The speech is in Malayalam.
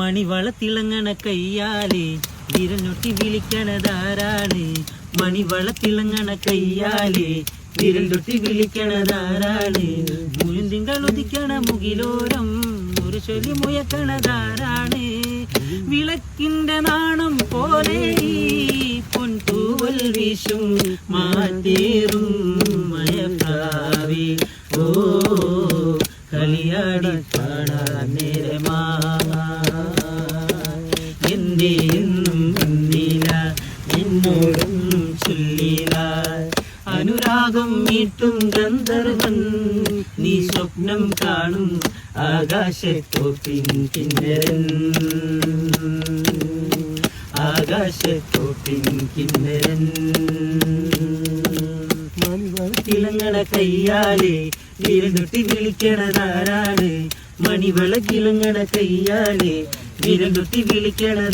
മണിവള തിളങ്ങണ കയ്യാലെ വിരൽ ഞൊട്ടി വിളിക്കണതാരാണ്? മണിവള തിളങ്ങണ കയ്യാലെ വിരൽ തൊട്ടി വിളിക്കണതാരാണ്? മുഴുതിങ്കൾ ഉദിക്കണ മുകിലോരം ഒരു ചൊല്ലി മുയക്കണതാരാണ്? വിളക്കിന്റെ നാണം പോലെ പൊൻതൂവൽ വീശും മാറ്റേറും മയപ്രാവേ ഓ കളിയാടി പാടാൻ നേരമാ എന്റെ എന്നും വന്നില്ല എന്നോടൊന്നും ചൊല്ലില്ല അനുരാഗം മീട്ടും ഗന്ധർവൻ നീ സ്വപ്നം കാണും ആകാശത്തോപ്പിൻ കിന്നരൻ ആകാശത്തോപ്പിൻ കിന്നരൻ തിളങ്ങണ കയ്യാലെ വിരൽ തൊട്ടി വിളിക്കണതാരാണ്? മണിവള തിളങ്ങണ കയ്യാലെ വിരൽ തൊട്ടി വിളിക്കണതാ